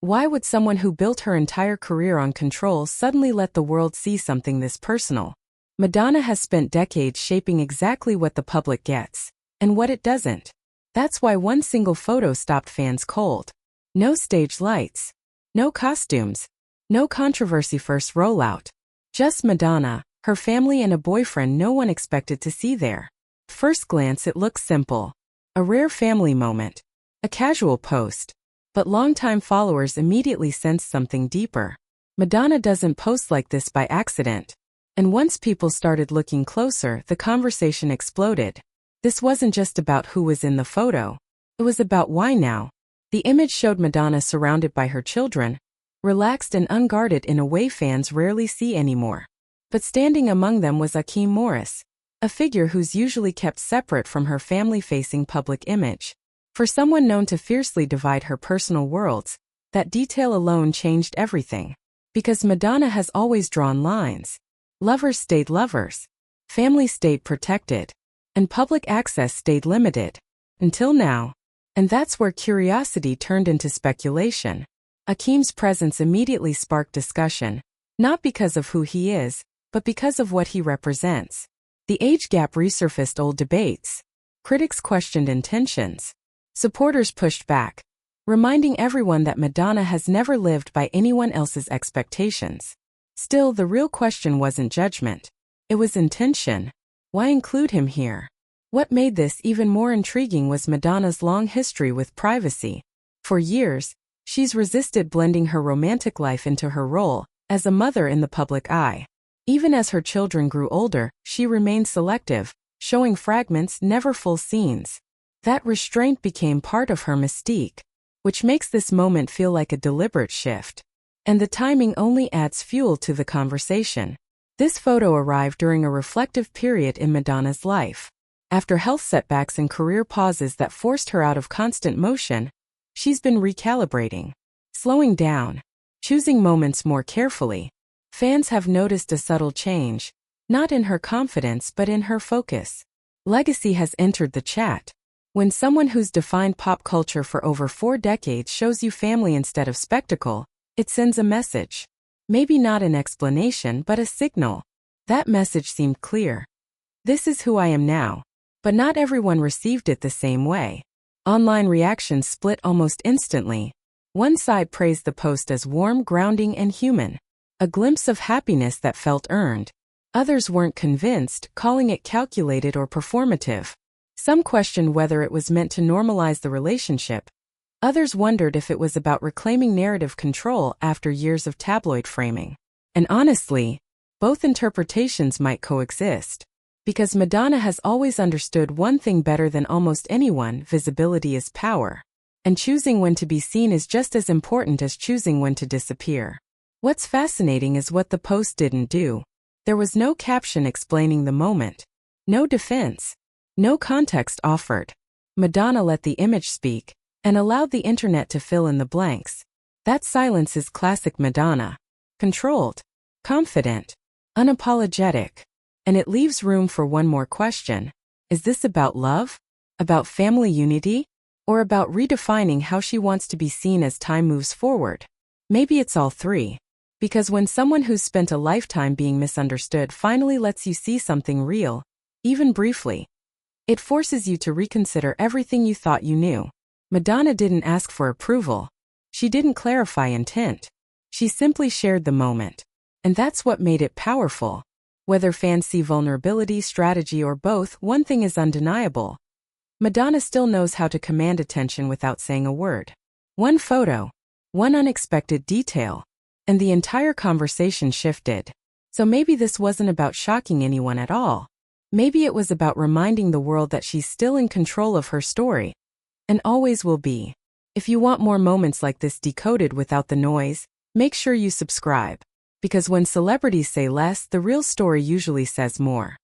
Why would someone who built her entire career on control suddenly let the world see something this personal? Madonna has spent decades shaping exactly what the public gets, and what it doesn't. That's why one single photo stopped fans cold. No stage lights. No costumes. No controversy first rollout. Just Madonna, her family and a boyfriend no one expected to see there. First glance it looks simple. A rare family moment. A casual post. But longtime followers immediately sensed something deeper. Madonna doesn't post like this by accident. And once people started looking closer, the conversation exploded. This wasn't just about who was in the photo. It was about why now. The image showed Madonna surrounded by her children, relaxed and unguarded in a way fans rarely see anymore. But standing among them was Akeem Morris, a figure who's usually kept separate from her family-facing public image. For someone known to fiercely divide her personal worlds, that detail alone changed everything. Because Madonna has always drawn lines. Lovers stayed lovers. Family stayed protected. And public access stayed limited. Until now. And that's where curiosity turned into speculation. Akeem's presence immediately sparked discussion, not because of who he is, but because of what he represents. The age gap resurfaced old debates. Critics questioned intentions. Supporters pushed back, reminding everyone that Madonna has never lived by anyone else's expectations. Still, the real question wasn't judgment. It was intention. Why include him here? What made this even more intriguing was Madonna's long history with privacy. For years, she's resisted blending her romantic life into her role as a mother in the public eye. Even as her children grew older, she remained selective, showing fragments, never full scenes. That restraint became part of her mystique, which makes this moment feel like a deliberate shift. And the timing only adds fuel to the conversation. This photo arrived during a reflective period in Madonna's life. After health setbacks and career pauses that forced her out of constant motion, she's been recalibrating, slowing down, choosing moments more carefully. Fans have noticed a subtle change, not in her confidence but in her focus. Legacy has entered the chat. When someone who's defined pop culture for over 4 decades shows you family instead of spectacle, it sends a message. Maybe not an explanation but a signal. That message seemed clear. This is who I am now. But not everyone received it the same way. Online reactions split almost instantly. One side praised the post as warm, grounding, and human. A glimpse of happiness that felt earned. Others weren't convinced, calling it calculated or performative. Some questioned whether it was meant to normalize the relationship. Others wondered if it was about reclaiming narrative control after years of tabloid framing. And honestly, both interpretations might coexist. Because Madonna has always understood one thing better than almost anyone: visibility is power. And choosing when to be seen is just as important as choosing when to disappear. What's fascinating is what the post didn't do. There was no caption explaining the moment. No defense. No context offered. Madonna let the image speak, and allowed the internet to fill in the blanks. That silence is classic Madonna. Controlled. Confident. Unapologetic. And it leaves room for one more question. Is this about love? About family unity? Or about redefining how she wants to be seen as time moves forward? Maybe it's all three. Because when someone who's spent a lifetime being misunderstood finally lets you see something real, even briefly, it forces you to reconsider everything you thought you knew. Madonna didn't ask for approval. She didn't clarify intent. She simply shared the moment. And that's what made it powerful. Whether fans see vulnerability, strategy, or both, one thing is undeniable. Madonna still knows how to command attention without saying a word. One photo, one unexpected detail, and the entire conversation shifted. So maybe this wasn't about shocking anyone at all. Maybe it was about reminding the world that she's still in control of her story. And always will be. If you want more moments like this decoded without the noise, make sure you subscribe. Because when celebrities say less, the real story usually says more.